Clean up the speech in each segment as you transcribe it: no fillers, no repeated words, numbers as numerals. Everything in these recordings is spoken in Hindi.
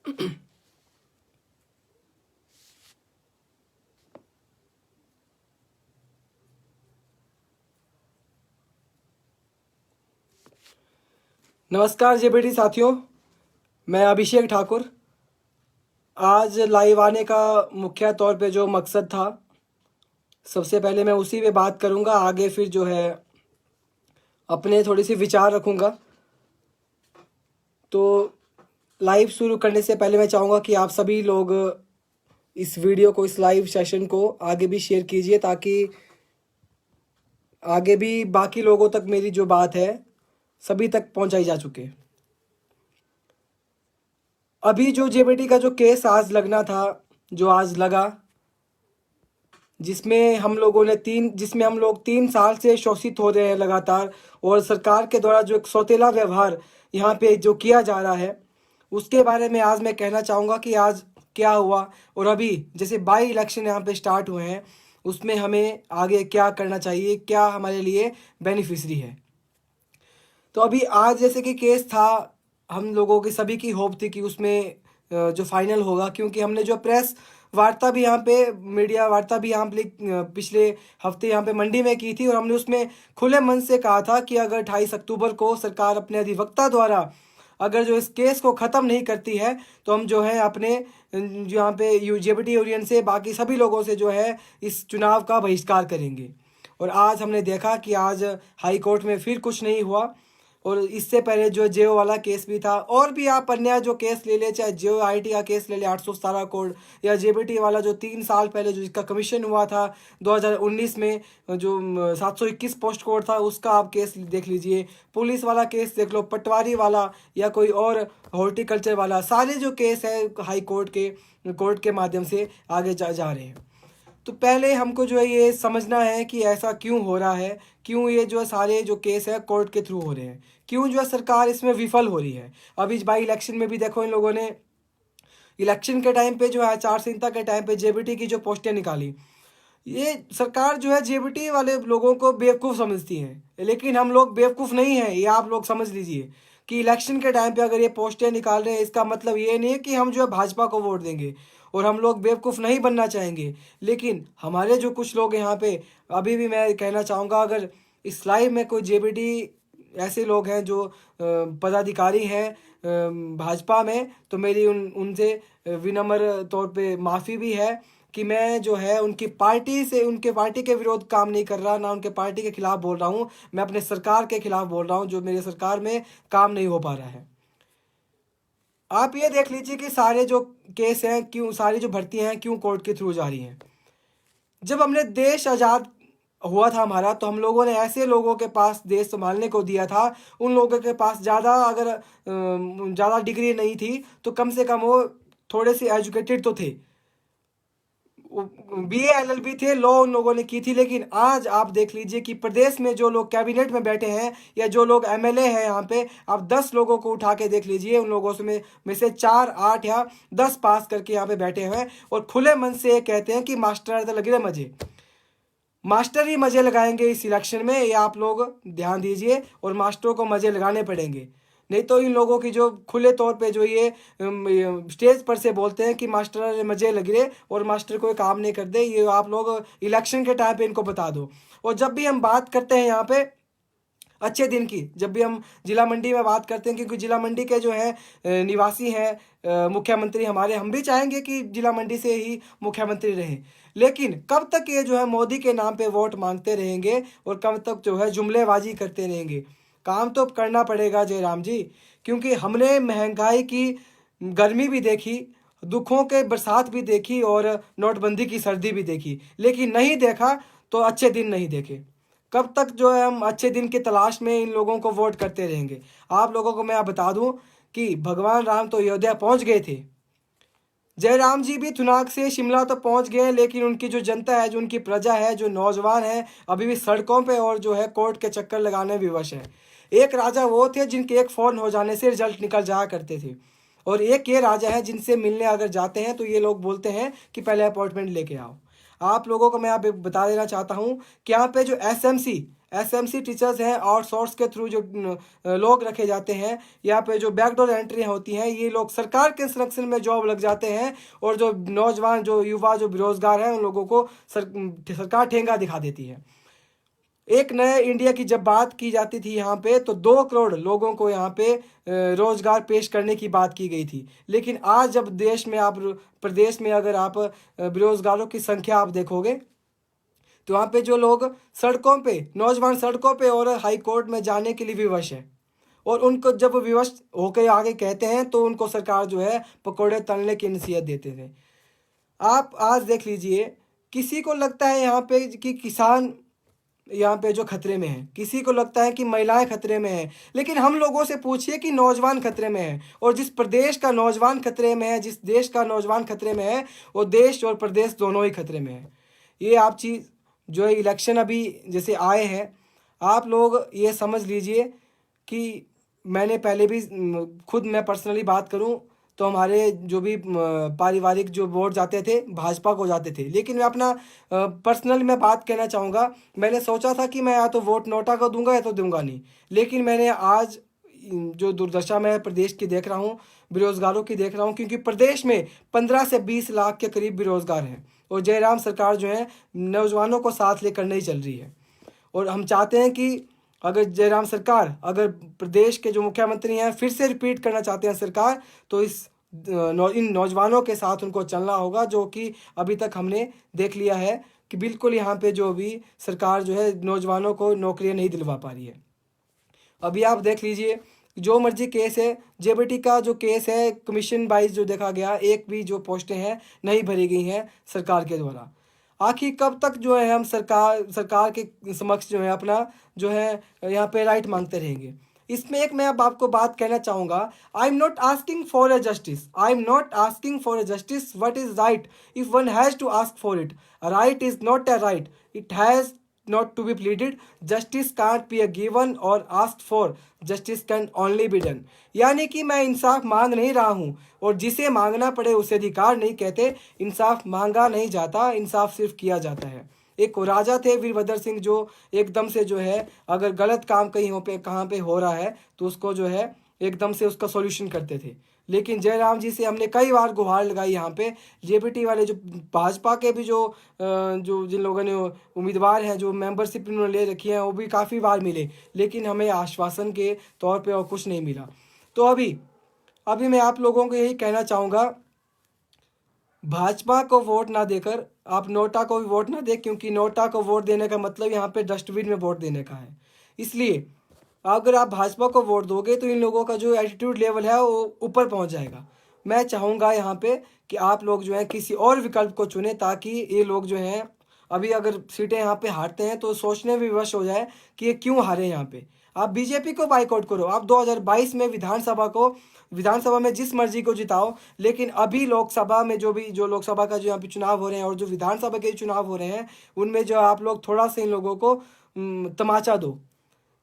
नमस्कार जेबीटी साथियों, मैं अभिषेक ठाकुर। आज लाइव आने का मुख्य तौर पे जो मकसद था, सबसे पहले मैं उसी पे बात करूंगा। आगे फिर जो है अपने थोड़ी सी विचार रखूंगा। तो लाइव शुरू करने से पहले मैं चाहूँगा कि आप सभी लोग इस वीडियो को, इस लाइव सेशन को आगे भी शेयर कीजिए, ताकि आगे भी बाकी लोगों तक मेरी जो बात है सभी तक पहुंचाई जा चुके। अभी जो जेबीटी का जो केस आज लगना था, जो आज लगा, जिसमें हम लोग 3 साल से शोषित हो रहे हैं लगातार, और सरकार के द्वारा जो एक सौतेला व्यवहार यहाँ पे जो किया जा रहा है, उसके बारे में आज मैं कहना चाहूँगा कि आज क्या हुआ, और अभी जैसे बाई इलेक्शन यहाँ पे स्टार्ट हुए हैं, उसमें हमें आगे क्या करना चाहिए, क्या हमारे लिए बेनिफिशरी है। तो अभी आज जैसे कि केस था, हम लोगों की सभी की होप थी कि उसमें जो फाइनल होगा, क्योंकि हमने जो प्रेस वार्ता भी यहाँ पे, मीडिया वार्ता भी यहाँ पे पिछले हफ्ते यहाँ पे मंडी में की थी, और हमने उसमें खुले मन से कहा था कि अगर 28 अक्टूबर को सरकार अपने अधिवक्ता द्वारा अगर जो इस केस को ख़त्म नहीं करती है, तो हम जो है अपने जो यहाँ पे जेबीटी यूनियन से बाकी सभी लोगों से जो है इस चुनाव का बहिष्कार करेंगे। और आज हमने देखा कि आज हाई कोर्ट में फिर कुछ नहीं हुआ, और इससे पहले जो जियो वाला केस भी था, और भी आप अन्य जो केस ले ले, चाहे जियो आईटी का केस ले ले 817 कोड, या जेबीटी वाला जो 3 साल पहले जो इसका कमीशन हुआ था 2019 में, जो 721 पोस्ट कोड था, उसका आप केस देख लीजिए, पुलिस वाला केस देख लो, पटवारी वाला या कोई और हॉर्टिकल्चर वाला, सारे जो केस है हाई कोर्ट के माध्यम से आगे जा रहे हैं। तो पहले हमको जो है ये समझना है कि ऐसा क्यों हो रहा है, क्यों ये जो सारे जो केस है कोर्ट के थ्रू हो रहे हैं, क्यों जो है सरकार इसमें विफल हो रही है। अभी बाई इलेक्शन में भी देखो, इन लोगों ने इलेक्शन के टाइम पे जो है आचार संहिता के टाइम पे जेबीटी की जो पोस्टें निकाली, ये सरकार जो है जेबीटी वाले लोगों को बेवकूफ़ समझती है, लेकिन हम लोग बेवकूफ़ नहीं हैं, ये आप लोग समझ लीजिए कि इलेक्शन के टाइम पे अगर ये पोस्टें निकाल रहे हैं, इसका मतलब ये नहीं है कि हम जो है भाजपा को वोट देंगे, और हम लोग बेवकूफ़ नहीं बनना चाहेंगे। लेकिन हमारे जो कुछ लोग यहाँ पे, अभी भी मैं कहना चाहूँगा, अगर इस लाइव में कोई जेबीटी ऐसे लोग हैं जो पदाधिकारी हैं भाजपा में, तो मेरी उनसे विनम्र तौर पे माफ़ी भी है कि मैं जो है उनकी पार्टी से, उनके पार्टी के विरोध काम नहीं कर रहा, ना उनके पार्टी के खिलाफ बोल रहा हूँ, मैं अपने सरकार के खिलाफ बोल रहा हूँ, जो मेरे सरकार में काम नहीं हो पा रहा है। आप ये देख लीजिए कि सारे जो केस हैं, क्यों सारी जो भर्तियां हैं क्यों कोर्ट के थ्रू जा रही हैं। जब हमने देश आज़ाद हुआ था हमारा, तो हम लोगों ने ऐसे लोगों के पास देश संभालने को दिया था, उन लोगों के पास ज़्यादा डिग्री नहीं थी, तो कम से कम वो थोड़े से एजुकेटेड तो थे, बीए एलएलबी थे, लॉ उन लोगों ने की थी। लेकिन आज आप देख लीजिए कि प्रदेश में जो लोग कैबिनेट में बैठे हैं, या जो लोग एमएलए हैं यहाँ पे, आप 10 लोगों को उठा के देख लीजिए, उन लोगों में से 4, 8 या 10 पास करके यहाँ पे बैठे हुए हैं, और खुले मन से ये कहते हैं कि मास्टर तो लग रहे मजे, मास्टर ही मजे लगाएंगे इस इलेक्शन में। ये आप लोग ध्यान दीजिए, और मास्टरों को मजे लगाने पड़ेंगे, नहीं तो इन लोगों की जो खुले तौर पे जो ये स्टेज पर से बोलते हैं कि मास्टर मजे लग रहे और मास्टर कोई काम नहीं करते, ये आप लोग इलेक्शन के टाइम पे इनको बता दो। और जब भी हम बात करते हैं यहाँ पे अच्छे दिन की, जब भी हम जिला मंडी में बात करते हैं, क्योंकि जिला मंडी के जो है निवासी हैं मुख्यमंत्री हमारे, हम भी चाहेंगे कि जिला मंडी से ही मुख्यमंत्री रहें, लेकिन कब तक ये जो है मोदी के नाम पे वोट मांगते रहेंगे, और कब तक जो है जुमलेबाजी करते रहेंगे। काम तो करना पड़ेगा जयराम जी, क्योंकि हमने महंगाई की गर्मी भी देखी, दुखों के बरसात भी देखी, और नोटबंदी की सर्दी भी देखी, लेकिन नहीं देखा तो अच्छे दिन नहीं देखे। कब तक जो है हम अच्छे दिन की तलाश में इन लोगों को वोट करते रहेंगे। आप लोगों को मैं बता दूं कि भगवान राम तो अयोध्या पहुंच गए थे, जयराम जी भी थुनाग से शिमला तो पहुंच गए, लेकिन उनकी जो जनता है, जो उनकी प्रजा है, जो नौजवान है, अभी भी सड़कों पे और जो है कोर्ट के चक्कर लगाने में विवश है। एक राजा वो थे जिनके एक फ़ोन हो जाने से रिजल्ट निकल जाया करते थे, और एक ये राजा है जिनसे मिलने अगर जाते हैं तो ये लोग बोलते हैं कि पहले अपॉइंटमेंट लेके आओ। आप लोगों को मैं यहाँ पे बता देना चाहता हूँ कि यहाँ पे जो एसएमसी टीचर्स हैं, आउटसोर्स के थ्रू जो लोग रखे जाते हैं, यहाँ पे जो बैकडोर एंट्री होती हैं, ये लोग सरकार के इंस्ट्रक्शन में जॉब लग जाते हैं और जो नौजवान, जो युवा, जो बेरोजगार हैं, उन लोगों को सरकार ठेंगा दिखा देती है। एक नए इंडिया की जब बात की जाती थी यहाँ पे, तो 2 करोड़ लोगों को यहाँ पे रोजगार पेश करने की बात की गई थी। लेकिन आज जब देश में आप, प्रदेश में अगर आप बेरोजगारों की संख्या आप देखोगे, तो वहाँ पे जो लोग सड़कों पे, नौजवान सड़कों पे और हाई कोर्ट में जाने के लिए विवश है, और उनको जब वो विवश होकर आगे कहते हैं तो उनको सरकार जो है पकौड़े तलने की नसीहत देते थे। आप आज देख लीजिए, किसी को लगता है यहाँ पे कि किसान यहाँ पे जो खतरे में है, किसी को लगता है कि महिलाएं खतरे में हैं, लेकिन हम लोगों से पूछिए कि नौजवान खतरे में है। और जिस प्रदेश का नौजवान खतरे में है, जिस देश का नौजवान खतरे में है, वो देश और प्रदेश दोनों ही खतरे में है। ये आप चीज़ जो है, इलेक्शन अभी जैसे आए हैं, आप लोग ये समझ लीजिए कि मैंने पहले भी खुद मैं पर्सनली बात करूं तो हमारे जो भी पारिवारिक जो वोट जाते थे भाजपा को जाते थे, लेकिन मैं अपना पर्सनल मैं बात कहना चाहूँगा, मैंने सोचा था कि मैं या तो वोट नोटा को दूंगा या तो दूंगा नहीं। लेकिन मैंने आज जो दुर्दशा मैं प्रदेश की देख रहा हूँ, बेरोजगारों की देख रहा हूँ, क्योंकि प्रदेश में 15 से 20 लाख के करीब बेरोजगार हैं और जयराम सरकार जो है नौजवानों को साथ लेकर नहीं चल रही है। और हम चाहते हैं कि अगर जयराम सरकार, अगर प्रदेश के जो मुख्यमंत्री हैं फिर से रिपीट करना चाहते हैं सरकार, तो इन नौजवानों के साथ उनको चलना होगा, जो कि अभी तक हमने देख लिया है कि बिल्कुल यहाँ पे जो भी सरकार जो है नौजवानों को नौकरियाँ नहीं दिलवा पा रही है। अभी आप देख लीजिए, जो मर्जी केस है, जेबीटी का जो केस है, कमीशन वाइज जो देखा गया, एक भी जो पोस्टें हैं नहीं भरी गई हैं सरकार के द्वारा। आखिर कब तक जो है हम सरकार के समक्ष जो है अपना जो है यहाँ पे राइट मांगते रहेंगे। इसमें एक मैं अब आपको बात कहना चाहूँगा, I am not asking for a justice, I am not asking for a justice, what is right if one has to ask for it, right is not a right, it has not to be pleaded, justice can't be a given or asked for, justice can only be done। यानी कि मैं इंसाफ मांग नहीं रहा हूँ, और जिसे मांगना पड़े उसे अधिकार नहीं कहते। इंसाफ मांगा नहीं जाता, इंसाफ सिर्फ किया जाता है। एक राजा थे वीरभद्र सिंह, जो एकदम से जो है अगर गलत काम कहाँ पे हो रहा है तो उसको जो है एकदम से उसका सॉल्यूशन करते थे। लेकिन जयराम जी से हमने कई बार गुहार लगाई यहाँ पे, जेबीटी वाले जो भाजपा के भी जो जिन लोगों ने उम्मीदवार हैं, जो मेंबरशिप इन्होंने ले रखी है, वो भी काफ़ी बार मिले, लेकिन हमें आश्वासन के तौर पे और कुछ नहीं मिला। तो अभी मैं आप लोगों को यही कहना चाहूँगा, भाजपा को वोट ना देकर आप नोटा को भी वोट ना दें, क्योंकि नोटा को वोट देने का मतलब यहाँ पे डस्टबिन में वोट देने का है। इसलिए अगर आप भाजपा को वोट दोगे तो इन लोगों का जो एटीट्यूड लेवल है वो ऊपर पहुंच जाएगा। मैं चाहूँगा यहाँ पे कि आप लोग जो है किसी और विकल्प को चुने, ताकि ये लोग जो हैं अभी अगर सीटें यहाँ पे हारते हैं तो सोचने में विवश हो जाए कि ये क्यों हारे। यहाँ पे आप बीजेपी को बाइकआउट करो, आप 2022 में विधानसभा में जिस मर्जी को जिताओ, लेकिन अभी लोकसभा में जो लोकसभा का जो यहाँ पे चुनाव हो रहे हैं और जो विधानसभा के चुनाव हो रहे हैं, उनमें जो आप लोग थोड़ा सा इन लोगों को तमाचा दो,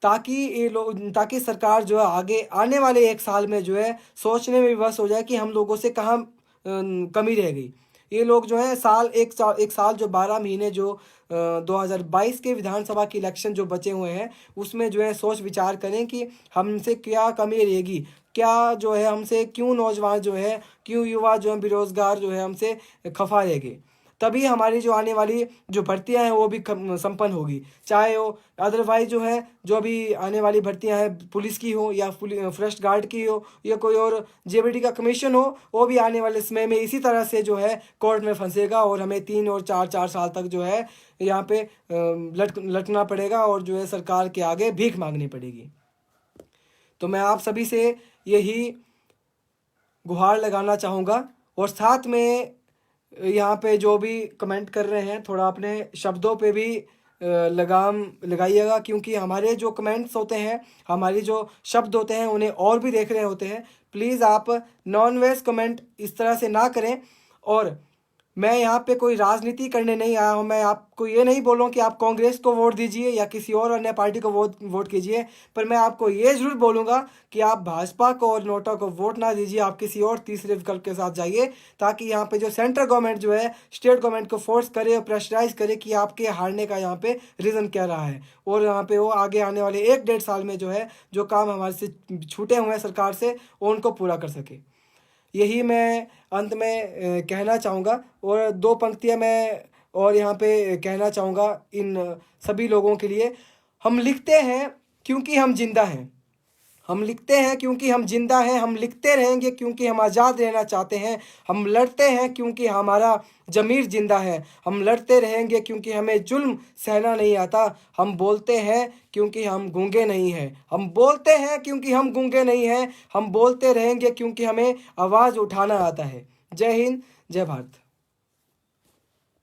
ताकि सरकार जो है आगे आने वाले 1 साल में जो है सोचने में विवश हो जाए कि हम लोगों से कहाँ कमी रह गई। ये लोग जो है एक साल जो 12 महीने जो 2022 के विधानसभा के इलेक्शन जो बचे हुए हैं, उसमें जो है सोच विचार करें कि हमसे क्या कमी रहेगी, क्या जो है हमसे क्यों नौजवान जो है, क्यों युवा जो है बेरोजगार जो है हमसे खफा रहेंगे। तभी हमारी जो आने वाली जो भर्तियां हैं वो भी संपन्न होगी, चाहे वो अदरवाइज जो है जो अभी आने वाली भर्तियां हैं पुलिस की हो या फॉरेस्ट गार्ड की हो या कोई और जेबीटी का कमीशन हो, वो भी आने वाले समय में इसी तरह से जो है कोर्ट में फंसेगा और हमें 3 और 4 साल तक जो है यहाँ पे लटना पड़ेगा और जो है सरकार के आगे भीख मांगनी पड़ेगी। तो मैं आप सभी से यही गुहार लगाना चाहूँगा, और साथ में यहाँ पे जो भी कमेंट कर रहे हैं थोड़ा अपने शब्दों पे भी लगाम लगाइएगा, क्योंकि हमारे जो कमेंट्स होते हैं, हमारी जो शब्द होते हैं, उन्हें और भी देख रहे होते हैं। प्लीज़ आप नॉन वेज कमेंट इस तरह से ना करें। और मैं यहाँ पे कोई राजनीति करने नहीं आया हूँ। मैं आपको ये नहीं बोल रहा हूँ कि आप कांग्रेस को वोट दीजिए या किसी और अन्य पार्टी को वोट कीजिए, पर मैं आपको ये ज़रूर बोलूँगा कि आप भाजपा को और नोटा को वोट ना दीजिए, आप किसी और तीसरे विकल्प के साथ जाइए, ताकि यहाँ पे जो सेंट्रल गवर्नमेंट जो है स्टेट गवर्नमेंट को फोर्स करे और प्रेशराइज करे कि आपके हारने का यहाँ पे रीज़न क्या रहा है, और यहाँ पे वो आगे आने वाले 1-1.5 साल में जो है जो काम हमारे से छूटे हुए हैं सरकार से, वो उनको पूरा कर सके। यही मैं अंत में कहना चाहूँगा। और 2 पंक्तियाँ मैं और यहाँ पे कहना चाहूँगा इन सभी लोगों के लिए। हम लिखते हैं क्योंकि हम जिंदा हैं, हम लिखते हैं क्योंकि हम जिंदा हैं, हम लिखते रहेंगे क्योंकि हम आज़ाद रहना चाहते हैं, हम लड़ते हैं क्योंकि हमारा ज़मीर जिंदा है, हम लड़ते रहेंगे क्योंकि हमें जुल्म सहना नहीं आता, हम बोलते हैं क्योंकि हम गूंगे नहीं हैं, हम बोलते हैं क्योंकि हम गूंगे नहीं हैं, हम बोलते रहेंगे क्योंकि हमें आवाज़ उठाना आता है। जय हिंद, जय भारत।